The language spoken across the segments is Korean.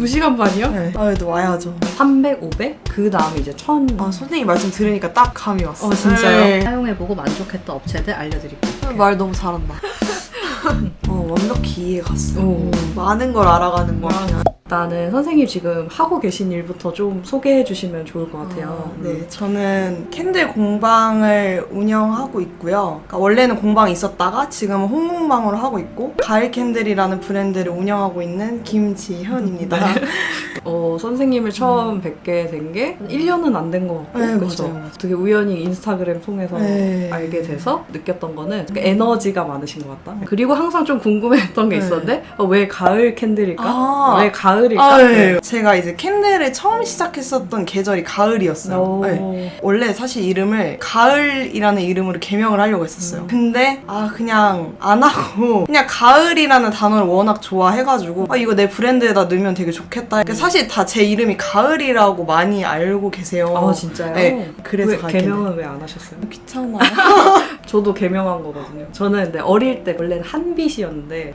2시간 반이요? 네. 그래도 와야죠. 300, 500? 그 다음에 이제 1000. 선생님 말씀 들으니까 딱 감이 왔어요. 진짜요? 네. 사용해보고 만족했던 업체들 알려드릴게요. 말 너무 잘한다. 완벽히 이해 갔어. 많은 걸 알아가는 것 같아요. 일단은 선생님 지금 하고 계신 일부터 좀 소개해 주시면 좋을 것 같아요. 네, 저는 캔들 공방을 운영하고 있고요. 그러니까 원래는 공방이 있었다가 지금은 홍콩방으로 하고 있고 가을 캔들이라는 브랜드를 운영하고 있는 김지현입니다. 선생님을 처음 뵙게 된 게 1년은 안 된 것 같고 네, 그쵸? 맞아요. 되게 우연히 인스타그램 통해서 네. 알게 돼서 느꼈던 거는 에너지가 많으신 것 같다. 그리고 항상 좀 궁금했던 게 네. 있었는데 왜 가을 캔들일까? 왜 가을일까? 네. 제가 이제 캔들을 처음 시작했었던 계절이 가을이었어요. 네. 원래 사실 이름을 가을이라는 이름으로 개명을 하려고 했었어요. 근데 그냥 안 하고 그냥 가을이라는 단어를 워낙 좋아해가지고 이거 내 브랜드에다 넣으면 되게 좋겠다. 사실 다 제 이름이 가을이라고 많이 알고 계세요. 진짜요? 네. 그래서 개명은 왜 안 하셨어요? 귀찮아요. 저도 개명한 거거든요. 저는 근데 어릴 때 원래는 한빛이었는데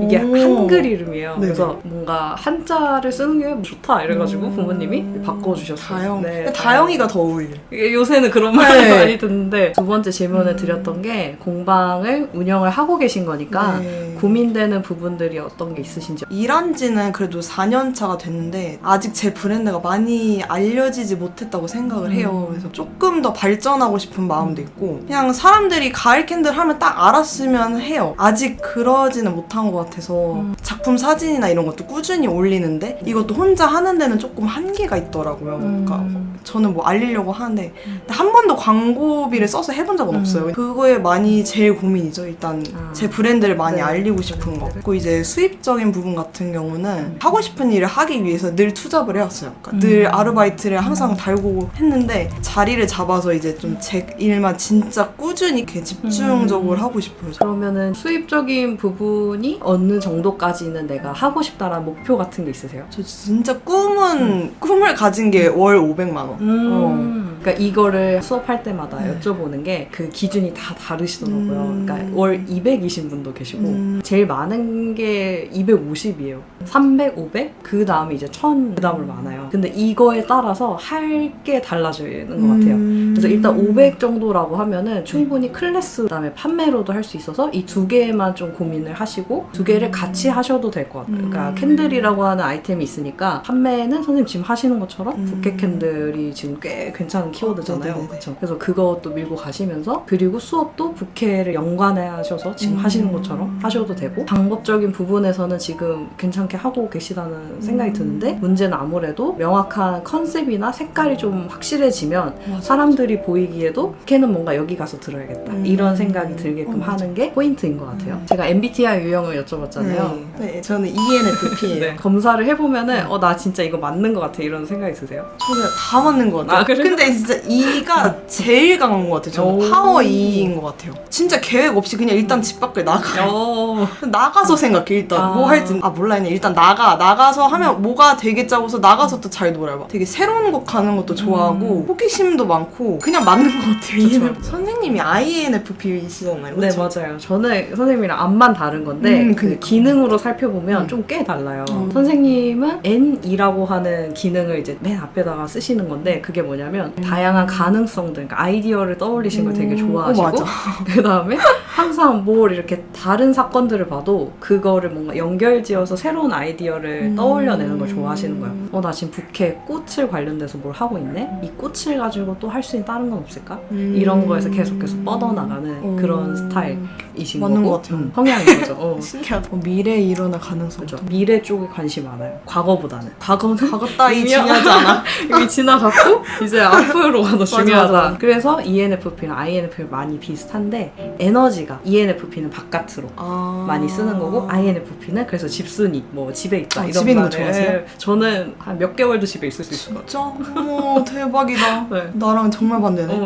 이게 한글 이름이에요. 네네. 그래서 뭔가 한자를 쓰는 게 좋다 이래가지고 부모님이 바꿔주셨어요. 다영. 네, 다영이가 더 어울려. 요새는 그런 말을 네. 많이 듣는데 두 번째 질문을 드렸던 게 공방을 운영을 하고 계신 거니까 고민되는 부분들이 어떤 게 있으신지. 일한 지는 그래도 4년 차가 됐는데 아직 제 브랜드가 많이 알려지지 못했다고 생각을 해요. 그래서 조금 더 발전하고 싶은 마음도 있고 그냥 사람들이 가을 캔들 하면 딱 알았으면 해요. 아직 그러지는 못한 것 같아서 작품 사진이나 이런 것도 꾸준히 올리는데 이것도 혼자 하는 데는 조금 한계가 있더라고요. 그러니까 저는 뭐 알리려고 하는데 한 번도 광고비를 써서 해본 적은 없어요. 그거에 많이 제일 고민이죠. 일단 제 브랜드를 많이 알리고 싶은 거. 그리고 이제 수입적인 부분 같은 경우는 하고 싶은 일을 하기 위해서 늘 투잡을 해왔어요. 그러니까 늘 아르바이트를 항상 달고 했는데 자리를 잡아서 이제 좀 제 일만 진짜 꾸준히 이렇게 집중적으로 하고 싶어요. 그러면은 수입적인 부분이 어느 정도까지는 내가 하고 싶다라는 목표 같은 게 있으세요? 저 진짜 꿈을 가진 게 월 500만 원. 그러니까 이거를 수업할 때마다 여쭤보는 게 그 기준이 다 다르시더라고요. 그러니까 월 200이신 분도 계시고 제일 많은 게 250이에요. 300, 500? 그 다음에 이제 1000 그 다음으로 많아요. 근데 이거에 따라서 할 게 달라지는 것 같아요. 그래서 일단 500 정도라고 하면은 충분히 클래스 그다음에 판매로도 할 수 있어서 이 두 개만 좀 고민을 하시고 두 개를 같이 하셔도 될 것 같아요. 그러니까 캔들이라고 하는 아이템이 있으니까 판매는 선생님 지금 하시는 것처럼 부케 캔들이 지금 꽤 괜찮은 키워드잖아요. 그렇죠? 그래서 그것도 밀고 가시면서 그리고 수업도 부케를 연관해 하셔서 지금 하시는 것처럼 하셔도 되고 방법적인 부분에서는 지금 괜찮게 하고 계시다는 생각이 드는데 문제는 아무래도 명확한 컨셉이나 색깔이 좀 확실해지면 사람들이 보이기에도 걔는 뭔가 여기 가서 들어야겠다 이런 생각이 들게끔 하는 게 포인트인 것 같아요. 제가 MBTI 유형을 여쭤봤잖아요. 네, 저는 ENFP예요. 네. 검사를 해보면은 나 진짜 이거 맞는 것 같아 이런 생각이 드세요? 저는 다 맞는 것 같아요. 그래요? 근데 진짜 E가 제일 강한 것 같아요. 저는 파워 E인 것 같아요. 진짜 계획 없이 그냥 일단 집 밖을 나가요. 나가서 생각해 일단 뭐 할지 몰라 그냥 일단 나가서 하면 뭐가 되게 짜고서 나가서 또 잘 놀아요. 되게 새로운 곳 가는 것도 좋아하고 호기심도 많고 그냥 맞는 것 같아요. ENFP. 선생님이 INFP이시잖아요. 네 맞아요. 저는 선생님이랑 앞만 다른 건데 그 기능으로 살펴보면 좀 꽤 달라요. 선생님은 N이라고 하는 기능을 이제 맨 앞에다가 쓰시는 건데 그게 뭐냐면 다양한 가능성들 그러니까 아이디어를 떠올리신 걸 되게 좋아하시고 그 다음에 항상 뭘 이렇게 다른 사건들을 봐도 그거를 뭔가 연결지어서 새로운 아이디어를 떠올려내는 걸 좋아하시는 거예요. 나 지금 부케 꽃을 관련돼서 뭘 하고 있네? 이 꽃을 가지고 또 할 수 있는 다른 건 없을까? 이런 거에서 계속해서 뻗어나가는 그런 스타일이신 맞는 거고 것 같아요. 성향인 거죠. 신기하다. 미래에 일어날 가능성. 그렇죠. 미래 쪽에 관심이 많아요. 과거보다는. 과거는 과거 따위 중요하지 않아. 이미 지나갔고 이제 앞으로가 더 중요하다. 맞아. 그래서 ENFP랑 INFP 많이 비슷한데 에너지가 ENFP는 바깥으로 많이 쓰는 거고 INFP는 그래서 집순이 뭐 집에 있다 이런 집에 있는 거 말을 좋아하세요? 저는 한 몇 개월도 집에 있을 수 있을 것 같아요. 진짜? 대박이다. 네. 나랑 정말 반대네.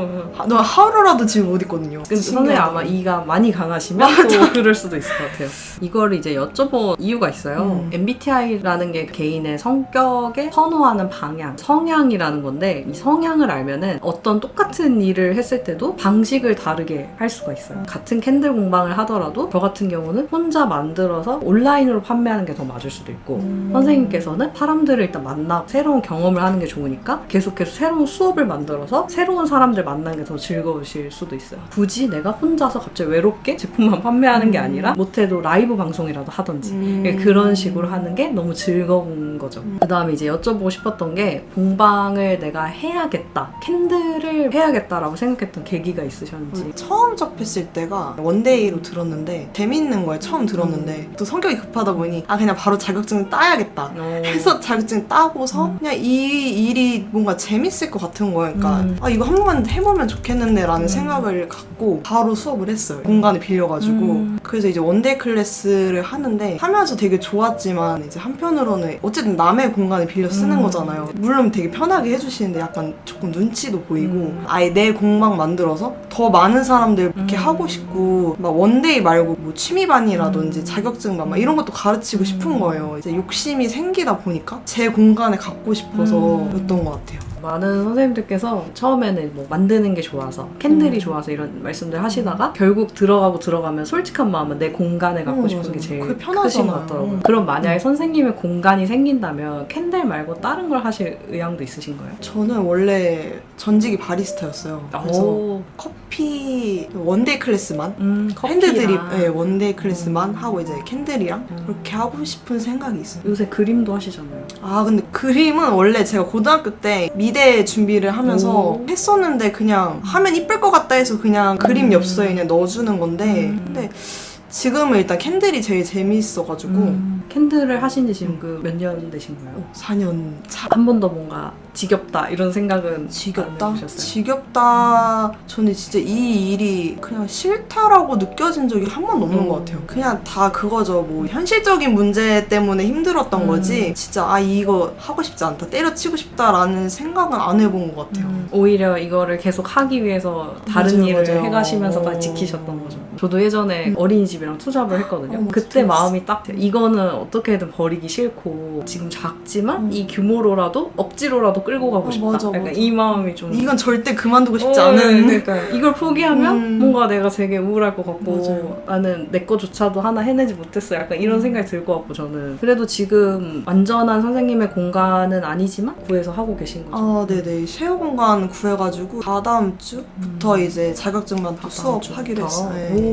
너 하루라도 집에 못 있거든요. 근데 선생님 아마 이가 많이 강하시면 또 그럴 수도 있을 것 같아요. 이거를 이제 여쭤본 이유가 있어요. MBTI라는 게 개인의 성격에 선호하는 방향, 성향이라는 건데 이 성향을 알면은 어떤 똑같은 일을 했을 때도 방식을 다르게 할 수가 있어요. 같은 캔들 공방을 하더라도 저 같은 경우는 혼자 만들어서 온라인으로 판매하는 게 더 맞을 수도 있고 선생님께서는 사람들을 일단 만나고 새로운 경험을 하는 게 좋으니까 계속해서 새로운 수업을 만들어서 새로운 사람들 만나는 게 더 즐거우실 수도 있어요. 굳이 내가 혼자서 갑자기 외롭게 제품만 판매하는 게 아니라 못해도 라이브 방송이라도 하든지 그런 식으로 하는 게 너무 즐거운 거죠. 그 다음에 이제 여쭤보고 싶었던 게 공방을 내가 해야겠다, 캔들을 해야겠다라고 생각했던 계기가 있으셨는지. 처음 접했을 때가 원데이로 들었는데 재밌는 거예요. 처음 들었는데 또 성격이 급하다 보니 그냥 바로 자격증 따야겠다 해서 자격증 따고서 그냥 이 일이 뭔가 재밌을 것 같은 거예요. 그러니까 이거 한 번만 해보면 좋겠는데 라는 생각을 갖고 바로 수업을 했어요. 공간을 빌려가지고 그래서 이제 원데이 클래스를 하는데 하면서 되게 좋았지만 이제 한편으로는 어쨌든 남의 공간을 빌려 쓰는 거잖아요. 물론 되게 편하게 해주시는데 약간 조금 눈치도 보이고 아예 내 공방 만들어서 더 많은 사람들 이렇게 하고 싶고 막 원데이 말고 뭐 취미반이라든지 자격증반 막 이런 것도 가르치고 싶은 거예요. 이제 욕심이 생기다 보니까 제 공간에 갖고 싶어서였던 것 같아요. 많은 선생님들께서 처음에는 뭐 만드는 게 좋아서 캔들이 좋아서 이런 말씀들 하시다가 결국 들어가면 솔직한 마음은 내 공간을 갖고 싶은 게 제일 크신 것 같더라고요. 그럼 만약에 선생님의 공간이 생긴다면 캔들 말고 다른 걸 하실 의향도 있으신가요? 저는 원래 전직이 바리스타였어요. 그래서 커피 원데이 클래스만 핸드드립 원데이 클래스만 하고 이제 캔들이랑 그렇게 하고 싶은 생각이 있어요. 요새 그림도 하시잖아요. 근데 그림은 원래 제가 고등학교 때 미대 준비를 하면서 했었는데 그냥 하면 이쁠 것 같다 해서 그냥 그림 엽서에 그냥 넣어주는 건데 근데 지금은 일단 캔들이 제일 재미있어가지고 캔들을 하신 지 지금 몇 년 되신가요? 4년 차. 한 번도 뭔가 지겹다 이런 생각은 지겹다? 안 해보셨어요? 지겹다. 저는 진짜 이 일이 그냥 싫다라고 느껴진 적이 한 번도 없는 것 같아요. 그냥 다 그거죠. 뭐 현실적인 문제 때문에 힘들었던 거지 진짜 이거 하고 싶지 않다, 때려치고 싶다라는 생각은 안 해본 것 같아요. 오히려 이거를 계속 하기 위해서 다른 맞아요, 일을 맞아요. 해가시면서까지 지키셨던 거죠. 저도 예전에 어린이집이랑 투잡을 했거든요. 그때 스트레스. 마음이 딱 이거는 어떻게든 버리기 싫고 지금 작지만 이 규모로라도 억지로라도 끌고 가고 싶다. 맞아, 약간 맞아. 이 마음이 좀 이건 절대 그만두고 싶지 않은. 그러니까 이걸 포기하면 뭔가 내가 되게 우울할 것 같고 맞아요. 나는 내 거조차도 하나 해내지 못했어. 약간 이런 생각이 들 것 같고 저는 그래도 지금 완전한 선생님의 공간은 아니지만 구해서 하고 계신 거죠. 네네. 쉐어 공간 구해가지고 다다음 주부터 이제 자격증만 또 수업하기로 했어요. 네.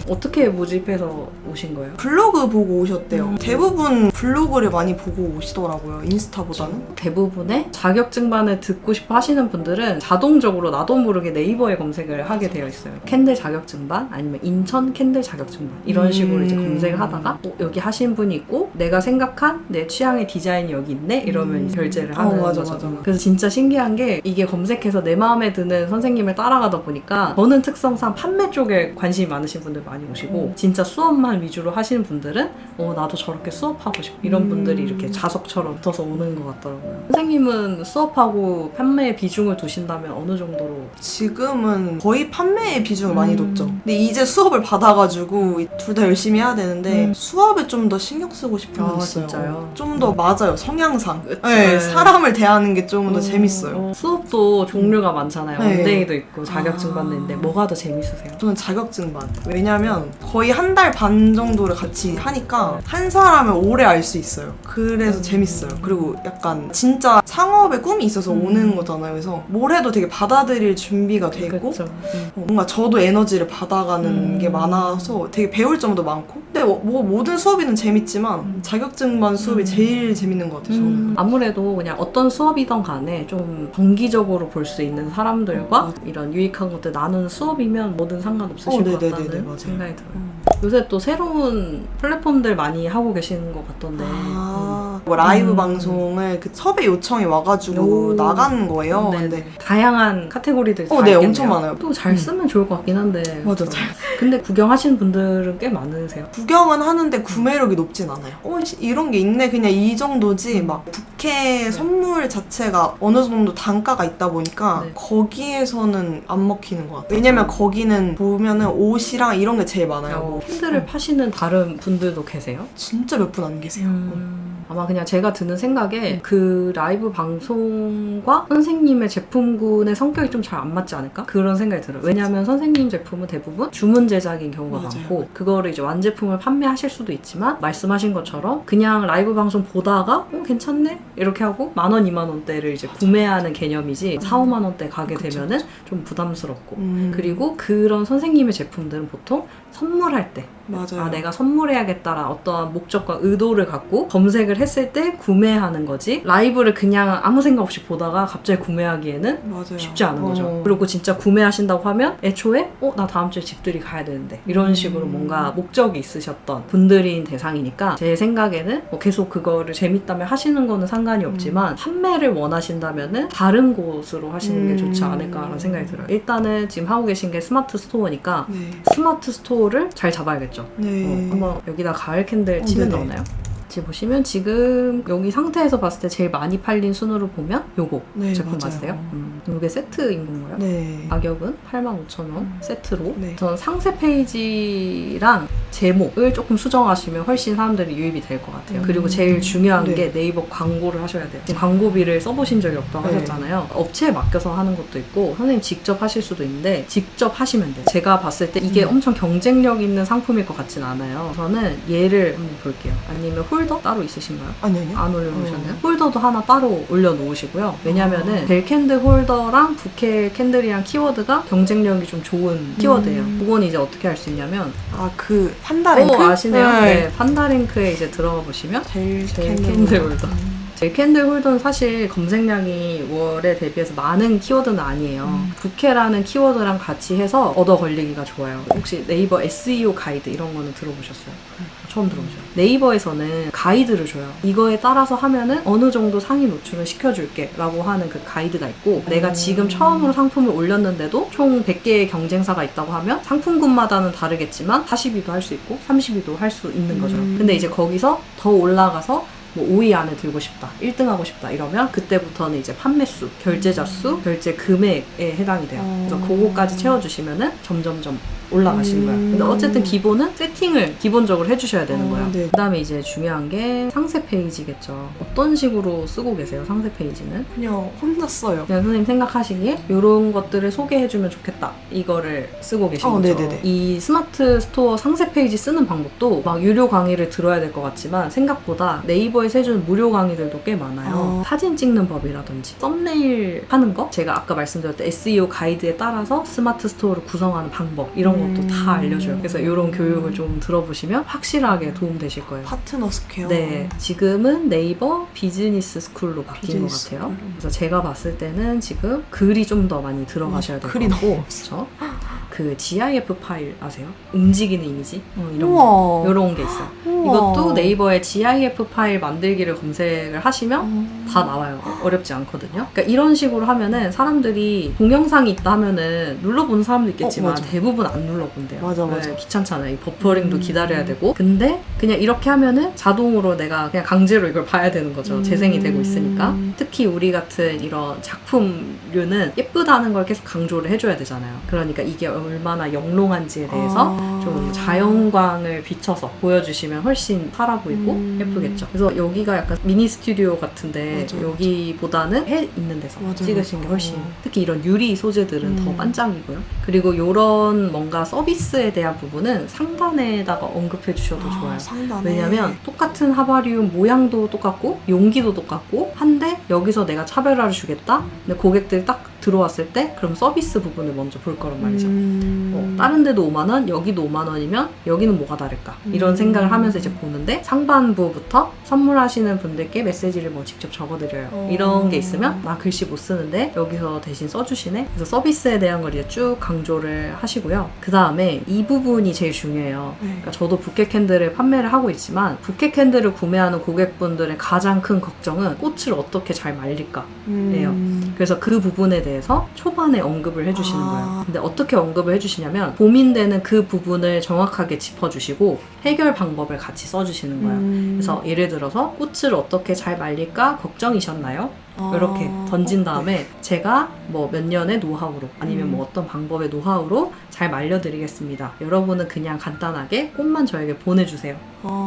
어떻게 모집해서 오신 거예요? 블로그 보고 오셨대요. 대부분 블로그를 많이 보고 오시더라고요. 인스타보다는. 대부분의 자격증반을 듣고 싶어 하시는 분들은 자동적으로 나도 모르게 네이버에 검색을 하게 되어 있어요. 캔들 자격증반 아니면 인천 캔들 자격증반 이런 식으로 이제 검색을 하다가 여기 하신 분이 있고 내가 생각한 내 취향의 디자인이 여기 있네 이러면 결제를 하는 맞아, 거죠. 맞아. 그래서 진짜 신기한 게 이게 검색해서 내 마음에 드는 선생님을 따라가다 보니까 저는 특성상 판매 쪽에 관심이 많으신 분들 많이 오시고 진짜 수업만 위주로 하시는 분들은 나도 저렇게 수업하고 싶어 이런 분들이 이렇게 자석처럼 붙어서 오는 것 같더라고요. 선생님은 수업하고 판매에 비중을 두신다면 어느 정도로? 지금은 거의 판매에 비중을 많이 뒀죠. 근데 이제 수업을 받아가지고 둘 다 열심히 해야 되는데 수업에 좀 더 신경 쓰고 싶은 게 있어요. 진짜요? 좀 더 맞아요. 성향상. 그쵸. 네, 사람을 대하는 게 좀 더 재밌어요. 수업도 종류가 많잖아요. 네. 원데이도 있고 자격증 받는데 뭐가 더 재밌으세요? 저는 자격증반. 왜냐면 거의 한 달 반 정도를 같이 하니까 한 사람을 오래 알 수 있어요. 그래서 재밌어요. 그리고 약간 진짜 창업의 꿈이 있어서 오는 거잖아요. 그래서 뭘 해도 되게 받아들일 준비가 돼 있고 그쵸. 뭔가 저도 에너지를 받아가는 게 많아서 되게 배울 점도 많고 근데 뭐 모든 수업이는 재밌지만 자격증반 수업이 제일 재밌는 것 같아요. 저는. 아무래도 그냥 어떤 수업이든 간에 좀 정기적으로 볼 수 있는 사람들과 이런 유익한 것들 나누는 수업이면 뭐든 상관없으실 것 네네네네, 같다는 맞아요. 생각이 들어요. 요새 또 새로운 플랫폼들 많이 하고 계시는 것 같던데 뭐 라이브 방송을 그 섭외 요청이 와가지고 나가는 거예요. 근데 다양한 카테고리들이 다 네, 있겠네요. 엄청 많아요. 또 잘 쓰면 좋을 것 같긴 한데 맞아. 근데 구경하시는 분들은 꽤 많으세요? 구경은 하는데 구매력이 높진 않아요. 이런 게 있네 그냥 이 정도지 막 부캐 선물 자체가 어느 정도 단가가 있다 보니까 거기에서는 안 먹히는 것 같아요. 왜냐면 거기는 보면은 옷이랑 이런 게 제일 많아요. 캔들을 파시는 다른 분들도 계세요? 진짜 몇 분 안 계세요. 아마 그냥 제가 드는 생각에 그 라이브 방송과 선생님의 제품군의 성격이 좀 잘 안 맞지 않을까? 그런 생각이 들어요. 왜냐하면 선생님 제품은 대부분 주문 제작인 경우가 맞아요. 많고 그거를 이제 완제품을 판매하실 수도 있지만 말씀하신 것처럼 그냥 라이브 방송 보다가 괜찮네? 이렇게 하고 10,000원, 20,000원대를 이제 구매하는 개념이지 4, 5만원대 가게 그쵸, 되면은 그쵸. 좀 부담스럽고 그리고 그런 선생님의 제품들은 보통 선물할 때 맞아요. 내가 선물해야겠다라는 어떠한 목적과 의도를 갖고 검색을 했을 때 구매하는 거지 라이브를 그냥 아무 생각 없이 보다가 갑자기 구매하기에는 맞아요. 쉽지 않은 거죠. 그리고 진짜 구매하신다고 하면 애초에 나 다음 주에 집들이 가야 되는데 이런 식으로 뭔가 목적이 있으셨던 분들인 대상이니까 제 생각에는 계속 그거를 재밌다면 하시는 거는 상관이 없지만 판매를 원하신다면은 다른 곳으로 하시는 게 좋지 않을까라는 생각이 들어요. 일단은 지금 하고 계신 게 스마트 스토어니까 네. 스마트 스토어를 잘 잡아야겠죠. 네. 한번 여기다 가을 캔들 치면 네네. 나오나요? 지금 보시면 지금 여기 상태에서 봤을 때 제일 많이 팔린 순으로 보면 요거 네, 제품 맞아요. 맞으세요? 이게 세트인 건가요? 네. 가격은 85,000원 세트로 네. 전 상세 페이지랑 제목을 조금 수정하시면 훨씬 사람들이 유입이 될 것 같아요. 그리고 제일 중요한 네. 게 네이버 광고를 하셔야 돼요. 지금 광고비를 써보신 적이 없다고 네. 하셨잖아요. 업체에 맡겨서 하는 것도 있고 선생님 직접 하실 수도 있는데 직접 하시면 돼요. 제가 봤을 때 이게 엄청 경쟁력 있는 상품일 것 같진 않아요. 저는 얘를 한번 볼게요. 아니면 홀더 따로 있으신가요? 아니요. 안 올려놓으셨나요? 홀더도 하나 따로 올려놓으시고요. 왜냐면은 벨 캔들 홀더랑 부케 캔들이랑 키워드가 경쟁력이 좀 좋은 키워드예요. 그건 이제 어떻게 할 수 있냐면 그 판다랭크? 아시네요? 네. 네, 판다링크에 이제 들어가 보시면 젤 캔들 홀더. 제 캔들 홀더는 사실 검색량이 월에 대비해서 많은 키워드는 아니에요. 부케라는 키워드랑 같이 해서 얻어 걸리기가 좋아요. 혹시 네이버 SEO 가이드 이런 거는 들어보셨어요? 처음 들어보죠. 네이버에서는 가이드를 줘요. 이거에 따라서 하면은 어느 정도 상위 노출을 시켜줄게 라고 하는 그 가이드가 있고 내가 지금 처음으로 상품을 올렸는데도 총 100개의 경쟁사가 있다고 하면 상품군마다는 다르겠지만 42도 할 수 있고 32도 할 수 있는 거죠. 근데 이제 거기서 더 올라가서 뭐 5위 안에 들고 싶다, 1등 하고 싶다 이러면 그때부터는 이제 판매수, 결제자 수, 결제 금액에 해당이 돼요. 그래서 그거까지 채워주시면은 점점점 올라가시는 거예요. 근데 어쨌든 기본은 세팅을 기본적으로 해주셔야 되는 거예요. 네. 그 다음에 이제 중요한 게 상세 페이지겠죠. 어떤 식으로 쓰고 계세요, 상세 페이지는? 그냥 혼자 써요. 그냥 선생님 생각하시기에 이런 것들을 소개해주면 좋겠다 이거를 쓰고 계신 거죠. 네네네. 이 스마트 스토어 상세 페이지 쓰는 방법도 막 유료 강의를 들어야 될 것 같지만 생각보다 네이버에서 해주는 무료 강의들도 꽤 많아요. 사진 찍는 법이라든지 썸네일 하는 거, 제가 아까 말씀드렸던 SEO 가이드에 따라서 스마트 스토어를 구성하는 방법 이런 것도 다 알려줘요. 그래서 이런 교육을 좀 들어보시면 확실하게 도움되실 거예요. 파트너 스퀘어. 네, 지금은 네이버 비즈니스 스쿨로 바뀐 비즈니스 것 같아요. 스쿨. 그래서 제가 봤을 때는 지금 글이 좀 더 많이 들어가셔야 될 것 글이 같고, 너무 없어. 그렇죠? 그 GIF 파일 아세요? 움직이는 이미지? 이런 우와. 거. 이런 게 있어요. 우와. 이것도 네이버에 GIF 파일 만들기를 검색을 하시면 다 나와요. 어렵지 않거든요. 그러니까 이런 식으로 하면은 사람들이 동영상이 있다 하면은 눌러보는 사람도 있겠지만 맞아. 대부분 안 눌러본대요. 맞아. 네, 귀찮잖아요. 이 버퍼링도 기다려야 되고. 근데 그냥 이렇게 하면은 자동으로 내가 그냥 강제로 이걸 봐야 되는 거죠. 재생이 되고 있으니까. 특히 우리 같은 이런 작품류는 예쁘다는 걸 계속 강조를 해줘야 되잖아요. 그러니까 이게 얼마나 영롱한지에 대해서 좀 자연광을 비춰서 보여주시면 훨씬 살아 보이고 예쁘겠죠. 그래서 여기가 약간 미니 스튜디오 같은데 맞아. 여기보다는 해 있는 데서 맞아, 찍으신 게 맞아. 훨씬 특히 이런 유리 소재들은 더 반짝이고요. 그리고 이런 뭔가 서비스에 대한 부분은 상단에다가 언급해 주셔도 좋아요. 상단에. 왜냐면 똑같은 하바리움 모양도 똑같고 용기도 똑같고 한데 여기서 내가 차별화를 주겠다? 근데 고객들이 딱 들어왔을 때 그럼 서비스 부분을 먼저 볼 거란 말이죠. 다른 데도 5만원, 여기도 5만원이면 여기는 뭐가 다를까? 이런 생각을 하면서 이제 보는데 상반부부터 선물하시는 분들께 메시지를 뭐 직접 적어드려요. 이런 게 있으면 나 글씨 못 쓰는데 여기서 대신 써주시네? 그래서 서비스에 대한 걸 이제 쭉 강조를 하시고요. 그 다음에 이 부분이 제일 중요해요. 그러니까 저도 부케 캔들을 판매를 하고 있지만 부케 캔들을 구매하는 고객분들의 가장 큰 걱정은 꽃을 어떻게 잘 말릴까예요. 그래서 그 부분에 대해서 초반에 언급을 해주시는 거예요. 근데 어떻게 언급을 해주시냐면 고민되는 그 부분을 정확하게 짚어주시고 해결 방법을 같이 써주시는 거예요. 그래서 예를 들어서 꽃을 어떻게 잘 말릴까 걱정이셨나요? 이렇게 던진 다음에 제가 뭐 몇 년의 노하우로 아니면 뭐 어떤 방법의 노하우로 잘 말려드리겠습니다. 여러분은 그냥 간단하게 꽃만 저에게 보내주세요.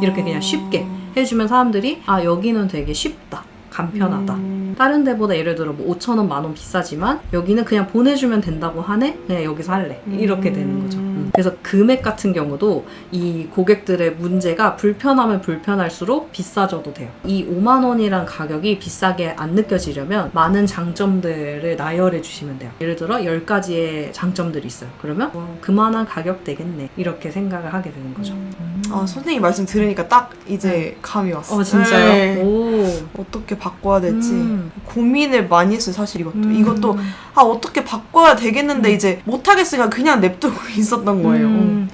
이렇게 그냥 쉽게 해주면 사람들이 아 여기는 되게 쉽다. 간편하다. 다른 데보다 예를 들어 뭐 5,000원, 10,000원 비싸지만 여기는 그냥 보내주면 된다고 하네? 그냥 여기서 할래. 이렇게 되는 거죠. 그래서 금액 같은 경우도 이 고객들의 문제가 불편하면 불편할수록 비싸져도 돼요. 이 5만 원이란 가격이 비싸게 안 느껴지려면 많은 장점들을 나열해 주시면 돼요. 예를 들어 10가지의 장점들이 있어요. 그러면 그만한 가격 되겠네. 이렇게 생각을 하게 되는 거죠. 선생님 말씀 들으니까 딱 이제 감이 왔어요. 진짜요? 네. 오. 어떻게 바꿔야 될지 고민을 많이 했어요. 사실 이것도 어떻게 바꿔야 되겠는데 이제 못하겠으니까 그냥 냅두고 있었던 거예요.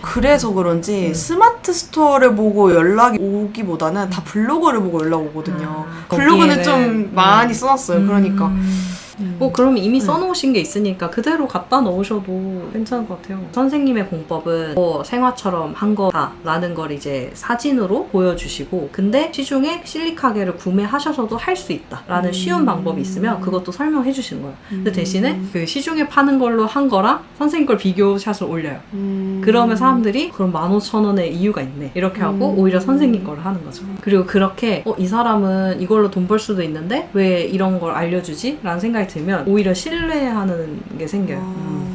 그래서 그런지 스마트 스토어를 보고 연락이 오기보다는 다 블로그를 보고 연락 오거든요. 블로그는 좀 많이 써놨어요. 그러니까 뭐 그럼 이미 써놓으신 게 있으니까 그대로 갖다 넣으셔도 괜찮을 것 같아요. 선생님의 공법은 뭐 생화처럼 한 거다라는 걸 이제 사진으로 보여주시고 근데 시중에 실리카게를 구매하셔서도 할 수 있다라는 쉬운 방법이 있으면 그것도 설명해 주시는 거예요. 근데 대신에 그 시중에 파는 걸로 한 거랑 선생님 걸 비교샷을 올려요. 그러면 사람들이 그럼 15,000원의 이유가 있네 이렇게 하고 오히려 선생님 거를 하는 거죠. 그리고 그렇게 이 사람은 이걸로 돈 벌 수도 있는데 왜 이런 걸 알려주지? 라는 생각이 들면 오히려 신뢰하는 게 생겨요.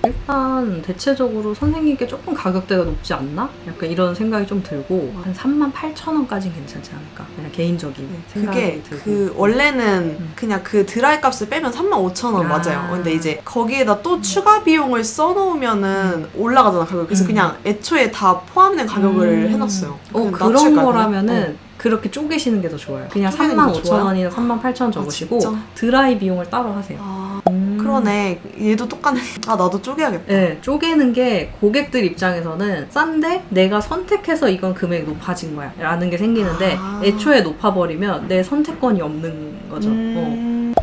일단 대체적으로 선생님께 조금 가격대가 높지 않나? 약간 이런 생각이 좀 들고 한 38,000원까지는 괜찮지 않을까? 그냥 개인적인 생각이 그게 들고 원래는 그냥 그 드라이 값을 빼면 35,000원 맞아요. 근데 이제 거기에다 또 추가 비용을 써놓으면은 올라가잖아 가격. 그래서 그냥 애초에 다 포함된 가격을 해놨어요. 그런 거라면은 그렇게 쪼개시는 게 더 좋아요. 그냥 쪼개는 게 35,000원이나 38,000원 적으시고 드라이 비용을 따로 하세요. 그러네. 얘도 똑같네. 나도 쪼개야겠다. 네, 쪼개는 게 고객들 입장에서는 싼데 내가 선택해서 이건 금액이 높아진 거야 라는 게 생기는데 애초에 높아버리면 내 선택권이 없는 거죠.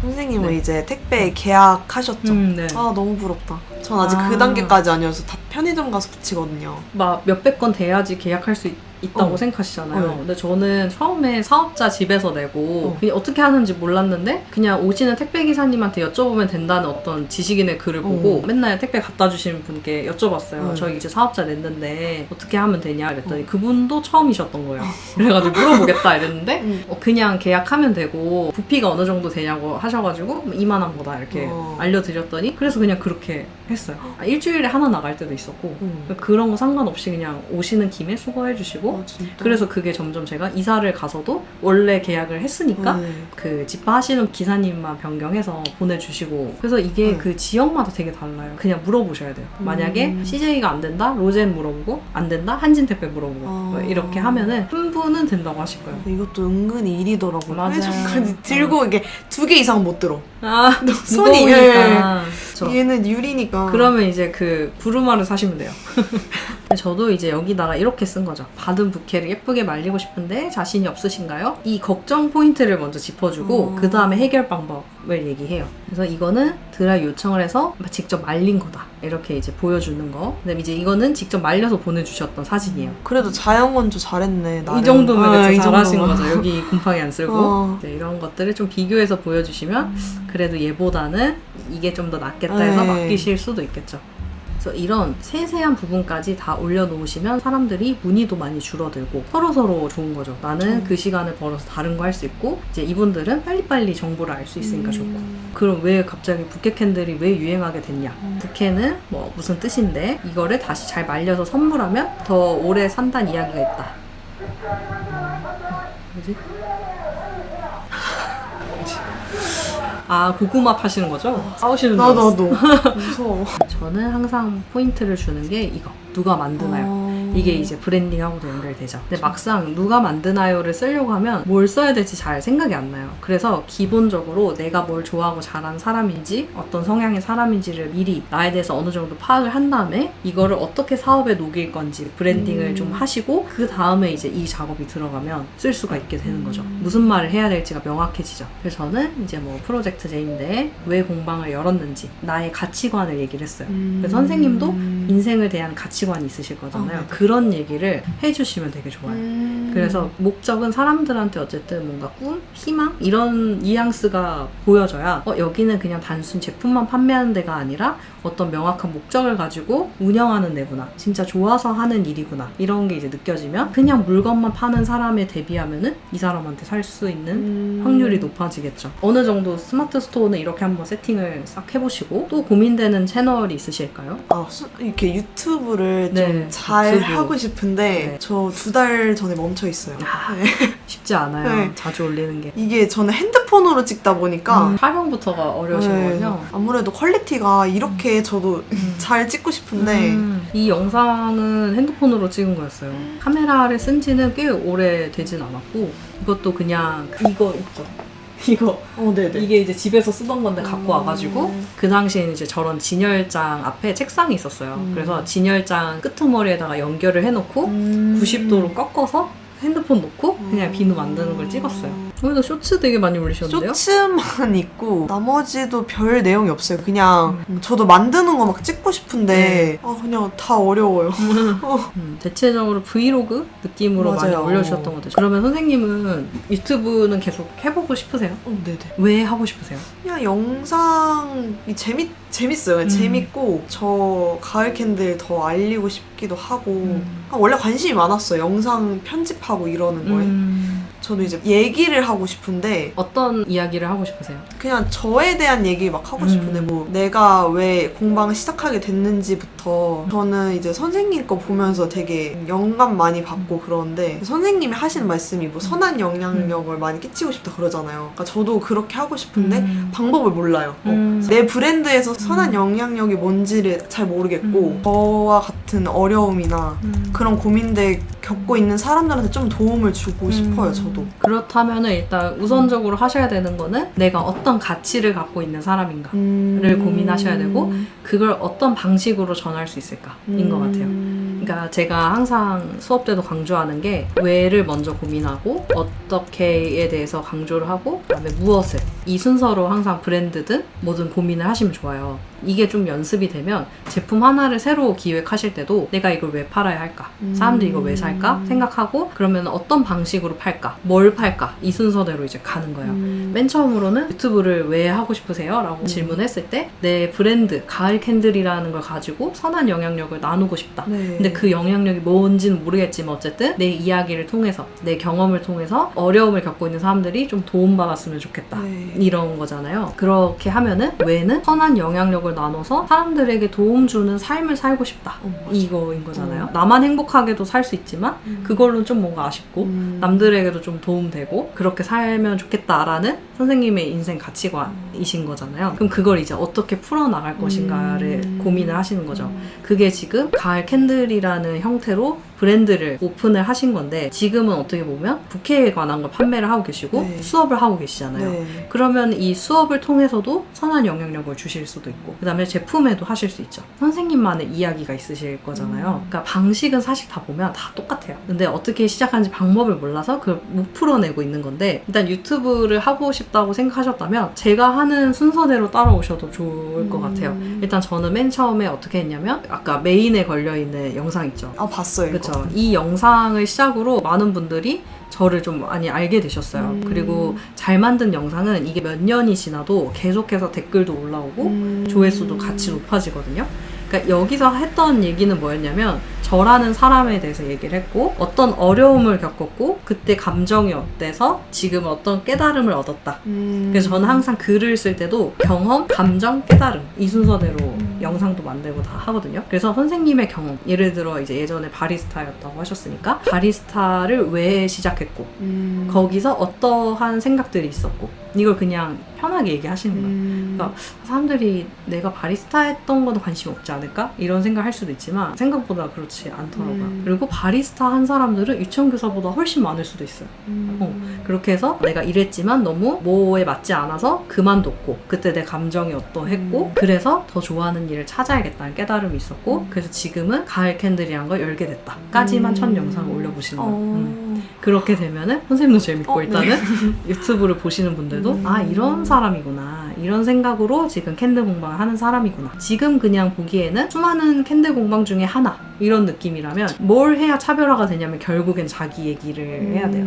선생님은 이제 택배 계약하셨죠? 네. 너무 부럽다. 전 아직 그 단계까지 아니어서 다 편의점 가서 붙이거든요. 막 몇백 건 돼야지 계약할 수 있다고 생각하시잖아요. 근데 저는 처음에 사업자 집에서 내고 그냥 어떻게 하는지 몰랐는데 그냥 오시는 택배 기사님한테 여쭤보면 된다는 어떤 지식인의 글을 보고 맨날 택배 갖다 주시는 분께 여쭤봤어요. 저 이제 사업자 냈는데 어떻게 하면 되냐 그랬더니 그분도 처음이셨던 거예요. 그래가지고 물어보겠다 이랬는데 그냥 계약하면 되고 부피가 어느 정도 되냐고 하셔가지고 이만한거다 이렇게 알려드렸더니 그래서 그냥 그렇게 했어요. 일주일에 하나 나갈 때도 있었고 그런 거 상관없이 그냥 오시는 김에 수거해 주시고 그래서 그게 점점 제가 이사를 가서도 원래 계약을 했으니까 그 집하시는 기사님만 변경해서 보내주시고 그래서 이게 그 지역마다 되게 달라요. 그냥 물어보셔야 돼요. 만약에 CJ가 안 된다? 로젠 물어보고 안 된다? 한진택배 물어보고 이렇게 하면은 한 분은 된다고 하실 거예요. 이것도 은근히 일이더라고요. 맞아요. 편의점까지 들고 이게 2개 이상 못 들어. 손이 무거우니까. 얘는 유리니까. 그러면 이제 그 부루마를 사시면 돼요. 저도 이제 여기다가 이렇게 쓴 거죠. 받은 부케를 예쁘게 말리고 싶은데 자신이 없으신가요? 이 걱정 포인트를 먼저 짚어주고 그 다음에 해결 방법을 얘기해요. 그래서 이거는 드라이 요청을 해서 직접 말린 거다. 이렇게 이제 보여주는 거. 그다음에 이제 이거는 직접 말려서 보내주셨던 사진이에요. 그래도 자연건조 잘했네. 나름. 이 정도면 이 잘하신 정도면. 거죠. 여기 곰팡이 안 쓸고 이제 이런 것들을 좀 비교해서 보여주시면 그래도 얘보다는 이게 좀 더 낫겠다 해서 맡기실 수도 있겠죠. 그래서 이런 세세한 부분까지 다 올려놓으시면 사람들이 문의도 많이 줄어들고 서로서로 좋은 거죠. 나는 그 시간을 벌어서 다른 거 할 수 있고 이제 이분들은 빨리빨리 정보를 알 수 있으니까 좋고. 그럼 왜 갑자기 부케 캔들이 왜 유행하게 됐냐? 부케는 뭐 무슨 뜻인데 이거를 다시 잘 말려서 선물하면 더 오래 산다는 이야기가 있다. 뭐지? 고구마 파시는 거죠? 싸우시는 줄 알았어. 나도. 무서워. 저는 항상 포인트를 주는 게 이거. 누가 만드나요? 이게 이제 브랜딩하고도 연결되죠. 근데 막상 누가 만드나요를 쓰려고 하면 뭘 써야 될지 잘 생각이 안 나요. 그래서 기본적으로 내가 뭘 좋아하고 잘하는 사람인지 어떤 성향의 사람인지를 미리 나에 대해서 어느 정도 파악을 한 다음에 이거를 어떻게 사업에 녹일 건지 브랜딩을 좀 하시고 그 다음에 이제 이 작업이 들어가면 쓸 수가 있게 되는 거죠. 무슨 말을 해야 될지가 명확해지죠. 그래서 저는 이제 뭐 프로젝트 J인데 왜 공방을 열었는지 나의 가치관을 얘기를 했어요. 그래서 선생님도 인생을 대한 가치관이 있으실 거잖아요. 그런 얘기를 해주시면 되게 좋아요. 그래서 목적은 사람들한테 어쨌든 뭔가 꿈, 희망 이런 뉘앙스가 보여져야 여기는 그냥 단순 제품만 판매하는 데가 아니라 어떤 명확한 목적을 가지고 운영하는 데구나, 진짜 좋아서 하는 일이구나, 이런 게 이제 느껴지면 그냥 물건만 파는 사람에 대비하면은 이 사람한테 살 수 있는 확률이 높아지겠죠. 어느 정도 스마트 스토어는 이렇게 한번 세팅을 싹 해보시고, 또 고민되는 채널이 있으실까요? 이렇게 유튜브를 네, 좀 잘 유튜브. 하고 싶은데 네. 저 2달 전에 멈춰 있어요. 네. 쉽지 않아요. 네. 자주 올리는 게. 이게 저는 핸드폰으로 찍다 보니까 촬영부터가 어려우신 네, 거군요. 아무래도 퀄리티가 이렇게 저도 잘 찍고 싶은데 이 영상은 핸드폰으로 찍은 거였어요. 카메라를 쓴 지는 꽤 오래 되진 않았고, 이것도 그냥 이거 있죠. 이거 네네. 이게 이제 집에서 쓰던 건데 갖고 와가지고, 그 당시에는 이제 저런 진열장 앞에 책상이 있었어요. 그래서 진열장 끄트머리에다가 연결을 해놓고 90도로 꺾어서 핸드폰 놓고 그냥 비누 만드는 걸 찍었어요. 오늘도 쇼츠 되게 많이 올리셨는데요? 쇼츠만 있고 나머지도 별 내용이 없어요. 그냥 저도 만드는 거 막 찍고 싶은데 그냥 다 어려워요. 대체적으로 브이로그 느낌으로 많이 맞아요. 올려주셨던 것 같아요. 그러면 선생님은 유튜브는 계속 해보고 싶으세요? 네네. 왜 하고 싶으세요? 그냥 영상이 재밌어요. 그냥 재밌고 저 가을 캔들 더 알리고 싶기도 하고 원래 관심이 많았어요. 영상 편집하고 이러는 거에. 저도 이제 얘기를 하고 싶은데 어떤 이야기를 하고 싶으세요? 그냥 저에 대한 얘기 막 하고 싶은데 뭐 내가 왜 공방을 시작하게 됐는지부터 저는 이제 선생님 거 보면서 되게 영감 많이 받고 그러는데 선생님이 하시는 말씀이 뭐 선한 영향력을 많이 끼치고 싶다 그러잖아요. 그러니까 저도 그렇게 하고 싶은데 방법을 몰라요. 내 브랜드에서 선한 영향력이 뭔지를 잘 모르겠고 저와 같은 어려움이나 그런 고민들 겪고 있는 사람들한테 좀 도움을 주고 싶어요. 저도. 그렇다면은 일단 우선적으로 하셔야 되는 거는 내가 어떤 가치를 갖고 있는 사람인가를 고민하셔야 되고, 그걸 어떤 방식으로 전할 수 있을까인 것 같아요. 그러니까 제가 항상 수업 때도 강조하는 게 왜를 먼저 고민하고 어떻게에 대해서 강조를 하고 그다음에 무엇을, 이 순서로 항상 브랜드든 뭐든 고민을 하시면 좋아요. 이게 좀 연습이 되면 제품 하나를 새로 기획하실 때도 내가 이걸 왜 팔아야 할까? 사람들이 이걸 왜 살까? 생각하고 그러면 어떤 방식으로 팔까? 뭘 팔까? 이 순서대로 이제 가는 거예요. 맨 처음으로는 유튜브를 왜 하고 싶으세요? 라고 질문했을 때 내 브랜드 가을 캔들이라는 걸 가지고 선한 영향력을 나누고 싶다. 네. 근데 그 영향력이 뭔지는 모르겠지만 어쨌든 내 이야기를 통해서, 내 경험을 통해서 어려움을 겪고 있는 사람들이 좀 도움받았으면 좋겠다. 네. 이런 거잖아요. 그렇게 하면은 왜는 선한 영향력을 나눠서 사람들에게 도움 주는 삶을 살고 싶다. 이거인 거잖아요. 나만 행복하게도 살 수 있지만 그걸로는 좀 뭔가 아쉽고 남들에게도 좀 도움되고 그렇게 살면 좋겠다라는 선생님의 인생 가치관이신 거잖아요. 그럼 그걸 이제 어떻게 풀어나갈 것인가를 고민을 하시는 거죠. 그게 지금 가을 캔들이라는 형태로 브랜드를 오픈을 하신 건데, 지금은 어떻게 보면 부케에 관한 걸 판매를 하고 계시고 네. 수업을 하고 계시잖아요. 네. 그러면 이 수업을 통해서도 선한 영향력을 주실 수도 있고, 그 다음에 제품에도 하실 수 있죠. 선생님만의 이야기가 있으실 거잖아요. 그러니까 방식은 사실 다 보면 다 똑같아요. 근데 어떻게 시작하는지 방법을 몰라서 그걸 못 풀어내고 있는 건데, 일단 유튜브를 하고 싶다고 생각하셨다면 제가 하는 순서대로 따라오셔도 좋을 것 같아요. 일단 저는 맨 처음에 어떻게 했냐면 아까 메인에 걸려있는 영상 있죠. 봤어요. 그렇죠. 이 영상을 시작으로 많은 분들이 저를 좀 많이 알게 되셨어요. 그리고 잘 만든 영상은 이게 몇 년이 지나도 계속해서 댓글도 올라오고 조회수도 같이 높아지거든요. 그러니까 여기서 했던 얘기는 뭐였냐면 저라는 사람에 대해서 얘기를 했고 어떤 어려움을 겪었고 그때 감정이 어때서 지금 어떤 깨달음을 얻었다. 그래서 저는 항상 글을 쓸 때도 경험, 감정, 깨달음 이 순서대로 영상도 만들고 다 하거든요. 그래서 선생님의 경험, 예를 들어 이제 예전에 바리스타였다고 하셨으니까 바리스타를 왜 시작했고 거기서 어떠한 생각들이 있었고 이걸 그냥 편하게 얘기하시는 거예요. 그러니까 사람들이 내가 바리스타 했던 거도 관심 없지 않을까? 이런 생각 할 수도 있지만 생각보다 그렇지 않더라고요. 그리고 바리스타 한 사람들은 유치원교사보다 훨씬 많을 수도 있어요. 그렇게 해서 내가 이랬지만 너무 뭐에 맞지 않아서 그만뒀고 그때 내 감정이 어떠했고 그래서 더 좋아하는 일을 찾아야겠다는 깨달음이 있었고 그래서 지금은 가을 캔들이란 걸 열게 됐다 까지만 첫 영상을 올려보시는 거예요. 그렇게 되면은 선생님도 재밌고 일단은 유튜브를 보시는 분들도 아 이런 사람이구나 이런 생각으로 지금 캔들 공방을 하는 사람이구나. 지금 그냥 보기에는 수많은 캔들 공방 중에 하나 이런 느낌이라면 뭘 해야 차별화가 되냐면 결국엔 자기 얘기를 해야 돼요.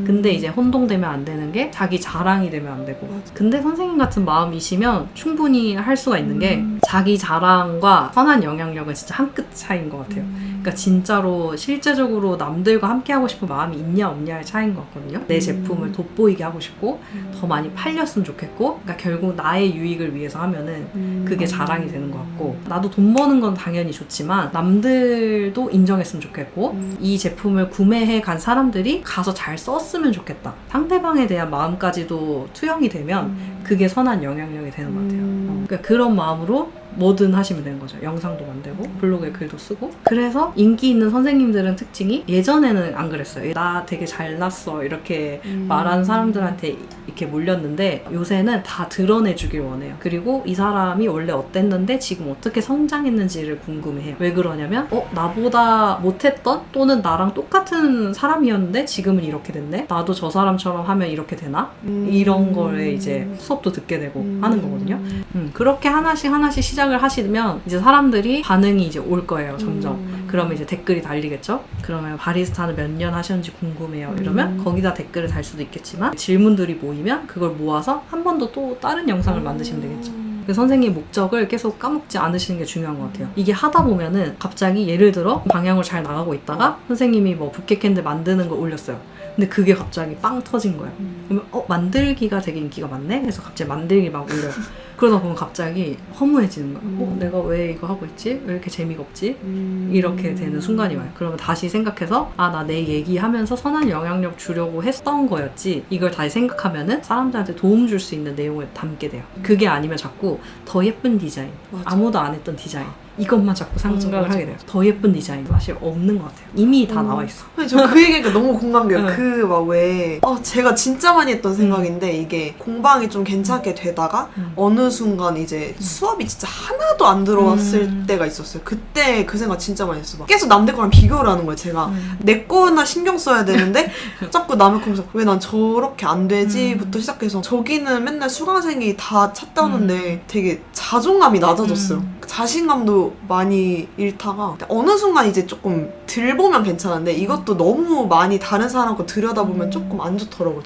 근데 이제 혼동되면 안 되는 게 자기 자랑이 되면 안 되고. 맞아. 근데 선생님 같은 마음이시면 충분히 할 수가 있는 게 자기 자랑과 선한 영향력은 진짜 한 끗 차이인 것 같아요. 그러니까 진짜로 실제적으로 남들과 함께 하고 싶은 마음이 있냐 없냐의 차이인 것 같거든요. 내 제품을 돋보이게 하고 싶고 더 많이 팔렸으면 좋겠고, 그러니까 결국 나의 유익을 위해서 하면은 그게 자랑이 되는 것 같고, 나도 돈 버는 건 당연히 좋지만 남들도 인정했으면 좋겠고, 이 제품을 구매해 간 사람들이 가서 잘 썼으면 좋겠다, 상대방에 대한 마음까지도 투영이 되면 그게 선한 영향력이 되는 것 같아요. 그러니까 그런 마음으로 뭐든 하시면 되는 거죠. 영상도 만들고 블로그에 글도 쓰고. 그래서 인기 있는 선생님들은 특징이, 예전에는 안 그랬어요. 나 되게 잘났어 이렇게 말하는 사람들한테 이렇게 몰렸는데 요새는 다 드러내주길 원해요. 그리고 이 사람이 원래 어땠는데 지금 어떻게 성장했는지를 궁금해해요. 왜 그러냐면 나보다 못했던 또는 나랑 똑같은 사람이었는데 지금은 이렇게 됐네? 나도 저 사람처럼 하면 이렇게 되나? 이런 거를 이제 수업도 듣게 되고 하는 거거든요. 그렇게 하나씩 시작을 하시면 이제 사람들이 반응이 이제 올 거예요. 점점. 그러면 이제 댓글이 달리겠죠? 그러면 바리스타는 몇 년 하셨는지 궁금해요. 이러면 거기다 댓글을 달 수도 있겠지만 질문들이 모이면 그걸 모아서 한 번 더 또 다른 영상을 만드시면 되겠죠. 그 선생님 목적을 계속 까먹지 않으시는 게 중요한 것 같아요. 이게 하다 보면은 갑자기 예를 들어 방향으로 잘 나가고 있다가 선생님이 뭐 부케 캔들 만드는 걸 올렸어요. 근데 그게 갑자기 빵 터진 거예요. 그러면 만들기가 되게 인기가 많네? 그래서 갑자기 만들기 막 올려요. 그러다 보면 갑자기 허무해지는 거예요. 내가 왜 이거 하고 있지? 왜 이렇게 재미가 없지? 이렇게 되는 순간이 와요. 그러면 다시 생각해서 나 내 얘기하면서 선한 영향력 주려고 했던 거였지. 이걸 다시 생각하면은 사람들한테 도움 줄 수 있는 내용을 담게 돼요. 그게 아니면 자꾸 더 예쁜 디자인, 맞아. 아무도 안 했던 디자인, 이것만 자꾸 생각을 맞아. 하게 돼요. 더 예쁜 디자인 사실 없는 것 같아요. 이미 다 나와 있어. 저 그 얘기가 너무 공감돼요. 응. 그 막 왜 제가 진짜 많이 했던 생각인데 이게 공방이 좀 괜찮게 되다가 어느 순간 이제 수업이 진짜 하나도 안 들어왔을 때가 있었어요. 그때 그 생각 진짜 많이 했어. 막 계속 남들 거랑 비교를 하는 거예요. 제가 내 거나 신경 써야 되는데 자꾸 남의 거면서 왜 난 저렇게 안 되지부터 시작해서 저기는 맨날 수강생이 다 찼다는데 되게 자존감이 낮아졌어요. 자신감도 많이 잃다가 어느 순간 이제 조금 들 보면 괜찮은데 이것도 너무 많이 다른 사람 거 들여다보면 조금 안 좋더라고요.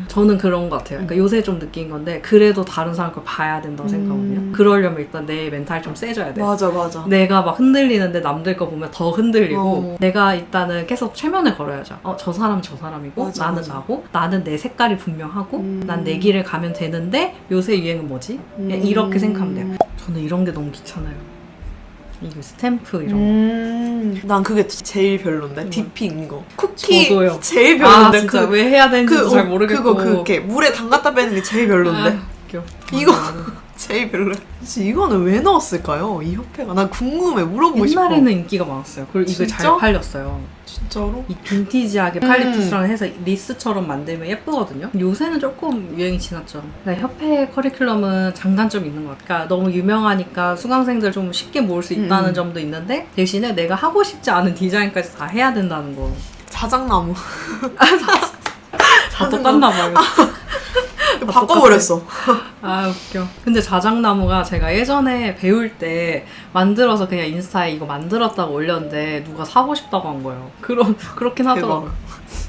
저는 그런 것 같아요. 그러니까 요새 좀 느낀 건데 그래도 다른 사람 걸 봐야 된다고 생각하거든요. 그러려면 일단 내 멘탈이 좀 세져야 돼. 맞아. 내가 막 흔들리는데 남들 거 보면 더 흔들리고 내가 일단은 계속 최면을 걸어야죠. 저 사람은 저 사람이고 맞아, 나는 맞아. 나고 나는 내 색깔이 분명하고 난 내 길을 가면 되는데 요새 유행은 뭐지? 그냥 이렇게 생각하면 돼요. 저는 이런 게 너무 귀찮아요. 이거 스탬프 이런 거. 난 그게 제일 별론데. 디핑 이거. 쿠키 저도요. 제일 별론데. 진짜 왜 해야 되는지도 잘 모르겠고. 그거 그렇게 물에 담갔다 빼는 게 제일 별론데. 웃겨. 이거 제일 별로야. 진짜 이거는 왜 넣었을까요? 이 협회가. 난 궁금해. 물어보고 싶어. 옛날에는 인기가 많았어요. 그리고 이거 진짜? 잘 팔렸어요. 진짜로? 이 빈티지하게 칼리투스랑 해서 리스처럼 만들면 예쁘거든요. 요새는 조금 유행이 지났죠. 그러니까 협회 커리큘럼은 장단점이 있는 것 같아요. 그러니까 너무 유명하니까 수강생들 좀 쉽게 모을 수 있다는 점도 있는데 대신에 내가 하고 싶지 않은 디자인까지 다 해야 된다는 거. 자작나무. 다 똑같나 봐요. 바꿔버렸어. 웃겨. 근데 자작나무가 제가 예전에 배울 때 만들어서 그냥 인스타에 이거 만들었다고 올렸는데 누가 사고 싶다고 한 거예요. 그렇긴 하더라고요.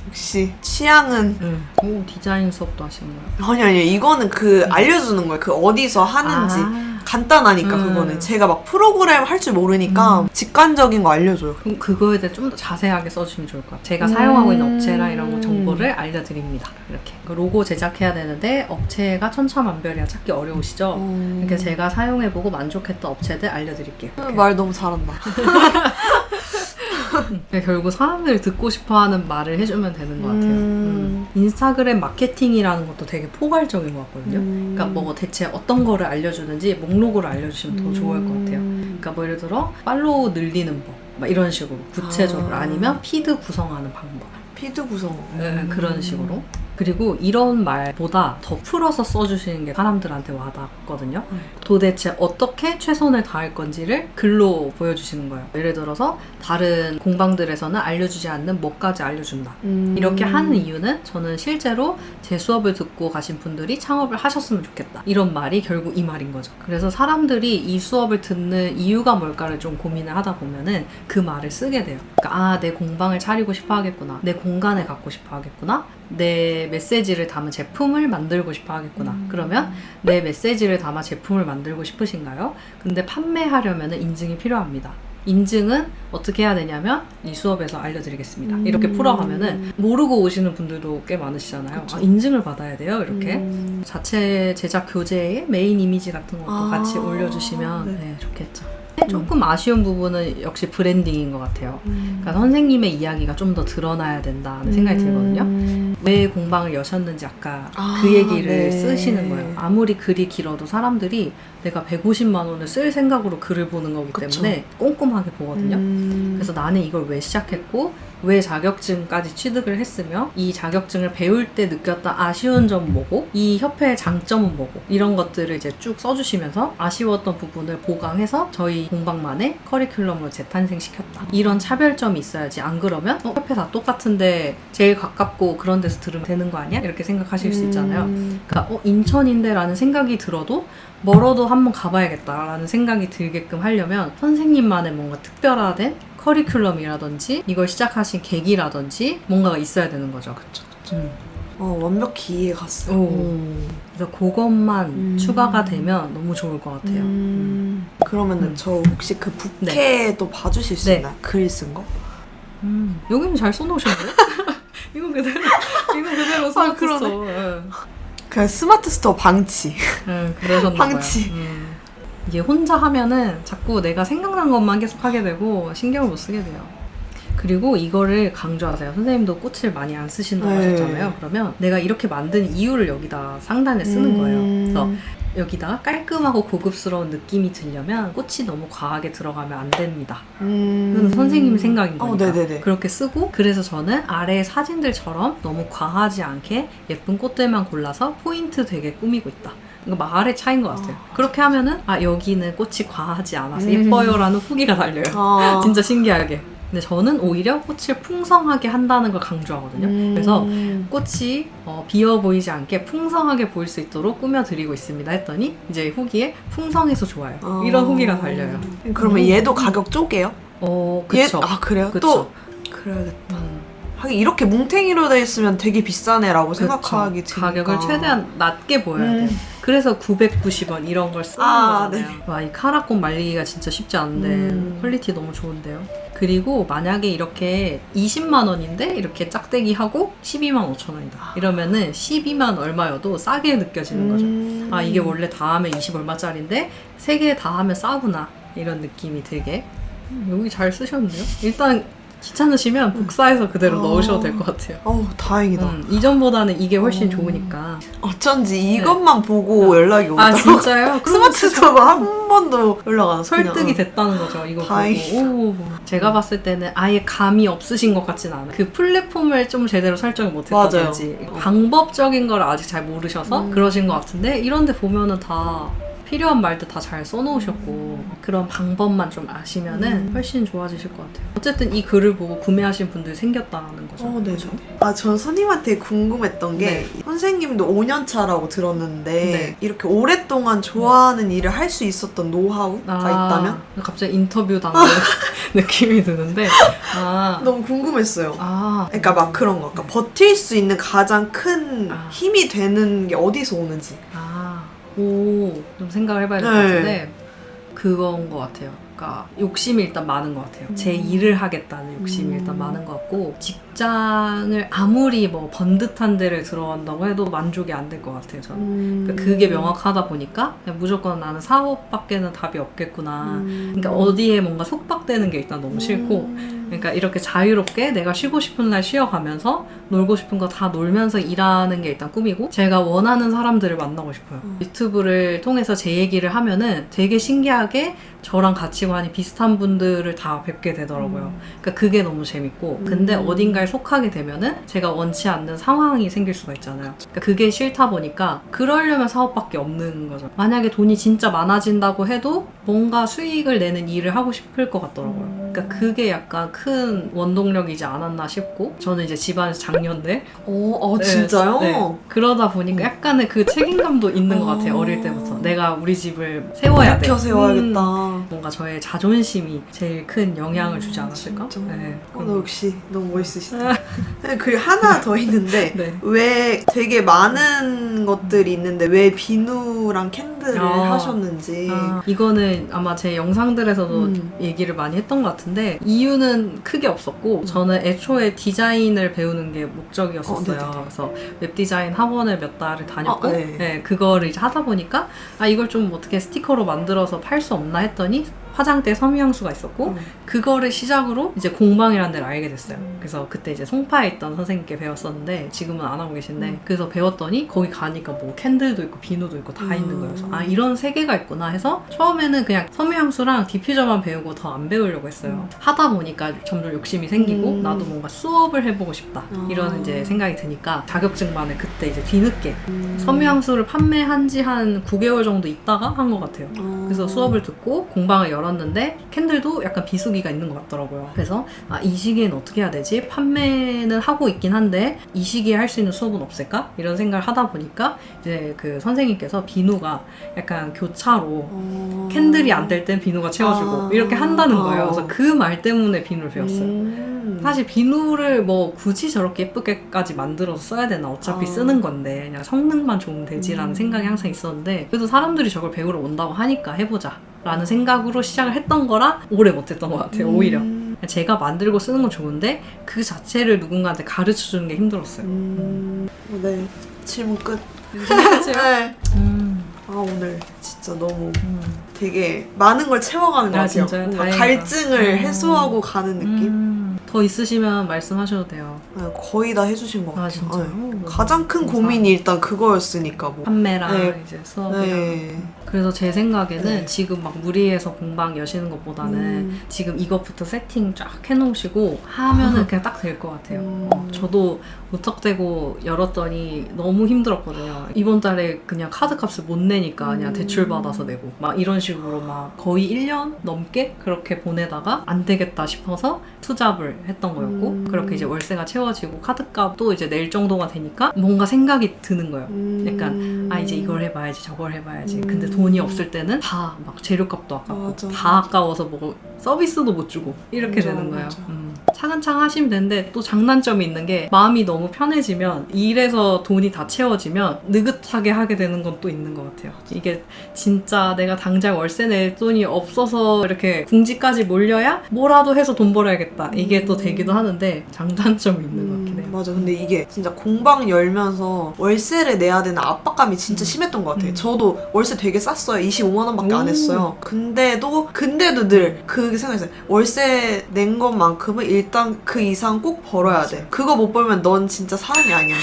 역시 취향은. 오, 디자인 수업도 하시는 거예요? 아니 이거는 알려주는 거예요. 그 어디서 하는지. 간단하니까 그거는. 제가 막 프로그램 할 줄 모르니까 직관적인 거 알려줘요. 그럼 그거에 대해 좀 더 자세하게 써주시면 좋을 것 같아요. 제가 사용하고 있는 업체랑 이런 거 정보를 알려드립니다. 이렇게. 로고 제작해야 되는데 업체가 천차만별이라 찾기 어려우시죠? 그러니까 제가 사용해보고 만족했던 업체들 알려드릴게요. 말 너무 잘한다. 결국 사람들이 듣고 싶어하는 말을 해주면 되는 것 같아요. 인스타그램 마케팅이라는 것도 되게 포괄적인 것 같거든요. 그러니까 뭐 대체 어떤 거를 알려주는지 목록으로 알려주시면 더 좋을 것 같아요. 그러니까 뭐 예를 들어 팔로우 늘리는 법 막 이런 식으로 구체적으로 아니면 피드 구성하는 방법 피드 구성. 그런 식으로 그리고 이런 말보다 더 풀어서 써주시는 게 사람들한테 와닿거든요. 도대체 어떻게 최선을 다할 건지를 글로 보여주시는 거예요. 예를 들어서 다른 공방들에서는 알려주지 않는 뭐까지 알려준다. 이렇게 하는 이유는 저는 실제로 제 수업을 듣고 가신 분들이 창업을 하셨으면 좋겠다. 이런 말이 결국 이 말인 거죠. 그래서 사람들이 이 수업을 듣는 이유가 뭘까를 좀 고민을 하다 보면은 그 말을 쓰게 돼요. 그러니까 내 공방을 차리고 싶어 하겠구나. 내 공간을 갖고 싶어 하겠구나. 내 메시지를 담은 제품을 만들고 싶어 하겠구나. 그러면 내 메시지를 담아 제품을 만들고 싶으신가요? 근데 판매하려면 인증이 필요합니다. 인증은 어떻게 해야 되냐면 이 수업에서 알려드리겠습니다. 이렇게 풀어가면은 모르고 오시는 분들도 꽤 많으시잖아요. 인증을 받아야 돼요. 이렇게 자체 제작 교재에 메인 이미지 같은 것도 같이 올려주시면 네, 좋겠죠. 조금 아쉬운 부분은 역시 브랜딩인 것 같아요. 그러니까 선생님의 이야기가 좀 더 드러나야 된다는 생각이 들거든요. 왜 공방을 여셨는지 아까 그 얘기를 쓰시는 거예요. 아무리 글이 길어도 사람들이 내가 150만 원을 쓸 생각으로 글을 보는 거기 때문에 꼼꼼하게 보거든요. 그래서 나는 이걸 왜 시작했고 왜 자격증까지 취득을 했으며 이 자격증을 배울 때 느꼈던 아쉬운 점은 뭐고 이 협회의 장점은 뭐고 이런 것들을 이제 쭉 써주시면서 아쉬웠던 부분을 보강해서 저희 공방만의 커리큘럼으로 재탄생시켰다. 이런 차별점이 있어야지. 안 그러면 협회 다 똑같은데 제일 가깝고 그런 데서 들으면 되는 거 아니야? 이렇게 생각하실 수 있잖아요. 그러니까 인천인데 라는 생각이 들어도 멀어도 한번 가봐야겠다라는 생각이 들게끔 하려면 선생님만의 뭔가 특별화된 커리큘럼이라든지 이걸 시작하신 계기라든지 뭔가가 있어야 되는 거죠. 그쵸. 완벽히 이해 갔어요. 그래서 그것만 추가가 되면 너무 좋을 것 같아요. 그러면은 저 혹시 그 부캐도 봐주실 수 있나요? 글 쓴 거? 여기는 잘 써놓으셨네요? 이거 그대로 써놨어. 그냥 스마트 스토어 방치. 그러셨나 방치. 봐요. 이게 혼자 하면은 자꾸 내가 생각난 것만 계속 하게 되고 신경을 못 쓰게 돼요. 그리고 이거를 강조하세요. 선생님도 꽃을 많이 안 쓰신다고 하셨잖아요. 그러면 내가 이렇게 만든 이유를 여기다 상단에 쓰는 거예요. 그래서 여기다가 깔끔하고 고급스러운 느낌이 들려면 꽃이 너무 과하게 들어가면 안 됩니다. 그건 선생님의 생각인 거니까. 그렇게 쓰고 그래서 저는 아래 사진들처럼 너무 과하지 않게 예쁜 꽃들만 골라서 포인트 되게 꾸미고 있다. 이거 말의 차이인 것 같아요. 그렇게 하면은 여기는 꽃이 과하지 않아서 예뻐요라는 후기가 달려요. 진짜 신기하게. 근데 저는 오히려 꽃을 풍성하게 한다는 걸 강조하거든요. 그래서 꽃이 비어 보이지 않게 풍성하게 보일 수 있도록 꾸며드리고 있습니다 했더니 이제 후기에 풍성해서 좋아요. 이런 후기가 달려요. 그러면 얘도 가격 쪼개요? 그쵸. 그래요? 그쵸. 또 그래야겠다. 하긴 이렇게 뭉탱이로 돼 있으면 되게 비싸네라고 생각하기 드니까 가격을 최대한 낮게 보여야 돼요. 그래서 990원 이런 걸 쓰는 거잖아요. 와, 이 카라꽃 말리기가 진짜 쉽지 않은데 퀄리티 너무 좋은데요. 그리고 만약에 이렇게 20만 원인데 이렇게 짝대기 하고 12만 5천 원이다. 이러면은 12만 얼마여도 싸게 느껴지는 거죠. 이게 원래 다 하면 20 얼마짜리인데 3개 다 하면 싸구나. 이런 느낌이 들게. 여기 잘 쓰셨는데요? 일단 귀찮으시면 복사해서 그대로 넣으셔도 될 것 같아요. 다행이다. 이전보다는 이게 훨씬 좋으니까. 어쩐지 이것만 보고 연락이 오더라고요. 진짜요? 스마트 스토어가 한 번도 연락 안 와서 설득이 됐다는 거죠. 이거 보고. 제가 봤을 때는 아예 감이 없으신 것 같진 않아요. 그 플랫폼을 좀 제대로 설정을 못했다든지 방법적인 걸 아직 잘 모르셔서 그러신 것 같은데 이런 데 보면은 다 필요한 말도 다 잘 써놓으셨고 그런 방법만 좀 아시면은 훨씬 좋아지실 것 같아요. 어쨌든 이 글을 보고 구매하신 분들이 생겼다는 거죠. 네. 전 선생님한테 궁금했던 게 선생님도 5년 차라고 들었는데 이렇게 오랫동안 좋아하는 일을 할 수 있었던 노하우가 있다면? 갑자기 인터뷰 당하는 느낌이 드는데 너무 궁금했어요. 그러니까 막 그런 거. 그러니까 버틸 수 있는 가장 큰 힘이 되는 게 어디서 오는지. 좀 생각을 해봐야 될 것 같은데 그건 것 같아요. 그러니까 욕심이 일단 많은 것 같아요. 제 일을 하겠다는 욕심이 일단 많은 것 같고 직장을 아무리 뭐 번듯한 데를 들어간다고 해도 만족이 안 될 것 같아요. 저는. 그러니까 그게 명확하다 보니까 그냥 무조건 나는 사업밖에는 답이 없겠구나. 그러니까 어디에 뭔가 속박되는 게 일단 너무 싫고 그러니까 이렇게 자유롭게 내가 쉬고 싶은 날 쉬어가면서 놀고 싶은 거 다 놀면서 일하는 게 일단 꿈이고 제가 원하는 사람들을 만나고 싶어요. 유튜브를 통해서 제 얘기를 하면은 되게 신기하게 저랑 가치관이 비슷한 분들을 다 뵙게 되더라고요. 그러니까 그게 너무 재밌고 근데 어딘가에 속하게 되면은 제가 원치 않는 상황이 생길 수가 있잖아요. 그러니까 그게 싫다 보니까 그러려면 사업밖에 없는 거죠. 만약에 돈이 진짜 많아진다고 해도 뭔가 수익을 내는 일을 하고 싶을 것 같더라고요. 그러니까 그게 약간 큰 원동력이지 않았나 싶고 저는 이제 집안에서 장녀인데 네, 진짜요? 네. 그러다 보니까 약간의 그 책임감도 있는 것 같아요. 어릴 때부터 내가 우리 집을 세워야 돼. 켜 세워야겠다. 뭔가 저의 자존심이 제일 큰 영향을 주지 않았을까? 진짜? 네. 너 역시 너무 멋있으시다. 그리고 하나 더 있는데 네. 왜 되게 많은 것들이 있는데 왜 비누랑 캔들을 하셨는지. 이거는 아마 제 영상들에서도 얘기를 많이 했던 것 같은데 이유는 크게 없었고 저는 애초에 디자인을 배우는 게 목적이었었어요. 그래서 웹디자인 학원을 몇 달을 다녔고 네, 그거를 이제 하다 보니까 이걸 좀 어떻게 스티커로 만들어서 팔 수 없나 했더니 화장대 섬유향수가 있었고 그거를 시작으로 이제 공방이라는 데를 알게 됐어요. 그래서 그때 이제 송파에 있던 선생님께 배웠었는데 지금은 안 하고 계신데 그래서 배웠더니 거기 가니까 뭐 캔들도 있고 비누도 있고 다 있는 거예요. 그래서 이런 세계가 있구나 해서 처음에는 그냥 섬유향수랑 디퓨저만 배우고 더 안 배우려고 했어요. 하다 보니까 점점 욕심이 생기고 나도 뭔가 수업을 해보고 싶다 이런 이제 생각이 드니까 자격증만을 그때 이제 뒤늦게 섬유향수를 판매한 지 한 9개월 정도 있다가 한 것 같아요. 그래서 수업을 듣고 공방을 열었는데 캔들도 약간 비수기가 있는 것 같더라고요. 그래서 이 시기에는 어떻게 해야 되지? 판매는 하고 있긴 한데 이 시기에 할 수 있는 수업은 없을까? 이런 생각을 하다 보니까 이제 그 선생님께서 비누가 약간 교차로 캔들이 안 될 땐 비누가 채워주고 이렇게 한다는 거예요. 그래서 그 말 때문에 비누를 배웠어요. 사실 비누를 뭐 굳이 저렇게 예쁘게까지 만들어서 써야 되나 어차피 쓰는 건데 그냥 성능만 좋으면 되지라는 생각이 항상 있었는데 그래도 사람들이 저걸 배우러 온다고 하니까 해보자 라는 생각으로 시작을 했던 거라 오래 못했던 것 같아요. 오히려 제가 만들고 쓰는 건 좋은데 그 자체를 누군가한테 가르쳐주는 게 힘들었어요. 네, 질문 끝. 네. 오늘 진짜 너무 되게 많은 걸 채워가는 것 같아요. 진짜요? 뭔가 다행이다. 갈증을 해소하고 가는 느낌? 더 있으시면 말씀하셔도 돼요. 거의 다 해주신 것 같아요. 진짜요? 가장 큰 고민이 일단 그거였으니까 뭐. 판매랑 이제 수업이랑 그래서 제 생각에는 지금 막 무리해서 공방 여시는 것보다는 지금 이것부터 세팅 쫙 해놓으시고 하면은 그냥 딱 될 것 같아요. 저도 무턱대고 열었더니 너무 힘들었거든요. 이번 달에 그냥 카드값을 못 내니까 그냥 대출 받아서 내고 막 이런 식으로 막 거의 1년 넘게 그렇게 보내다가 안 되겠다 싶어서 투잡을 했던 거였고 그렇게 이제 월세가 채워지고 카드값도 이제 낼 정도가 되니까 뭔가 생각이 드는 거예요. 약간 이제 이걸 해봐야지 저걸 해봐야지. 근데 돈이 없을 때는 다 막 재료값도 아깝고 다 아까워서 뭐 서비스도 못 주고 이렇게 되는 거예요. 차근차근 하시면 되는데 또 장단점이 있는 게 마음이 너무 편해지면 일에서 돈이 다 채워지면 느긋하게 하게 되는 건 또 있는 것 같아요. 이게 진짜 내가 당장 월세 낼 돈이 없어서 이렇게 궁지까지 몰려야 뭐라도 해서 돈 벌어야겠다 이게 또 되기도 하는데 장단점이 있는 것 같긴 해요. 맞아. 근데 이게 진짜 공방 열면서 월세를 내야 되는 압박감이 진짜 심했던 것 같아요. 저도 월세 되게 쌌어요. 25만 원밖에 안 했어요. 근데도 늘 그게 생각했어요. 월세 낸 것만큼은 일단 그 이상 꼭 벌어야 돼. 그거 못 벌면 넌 진짜 사람이 아니야.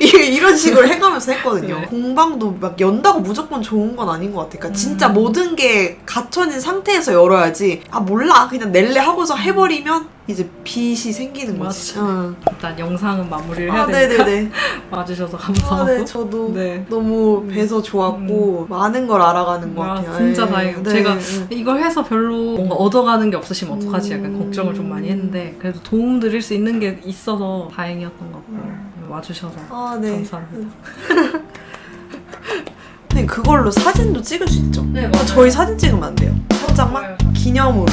이런 식으로 해가면서 했거든요. 공방도 막 연다고 무조건 좋은 건 아닌 것 같아요. 그러니까 진짜 모든 게 갖춰진 상태에서 열어야지. 몰라 그냥 낼래 하고서 해버리면 이제 빚이 생기는 거지. 일단 영상은 마무리를 해야 되니까 네네네. 와주셔서 감사하고 네, 저도 너무 뵈서 좋았고 많은 걸 알아가는 것 같아요. 진짜 다행이에요. 제가 이걸 해서 별로 뭔가 얻어가는 게 없으시면 어떡하지 약간 걱정을 좀 많이 했는데 그래도 도움 드릴 수 있는 게 있어서 다행이었던 것 같고요. 와주셔서 감사합니다. 근데 그걸로 사진도 찍을 수 있죠? 네, 맞아요. 저희 사진 찍으면 안 돼요? 한 장만? 기념으로.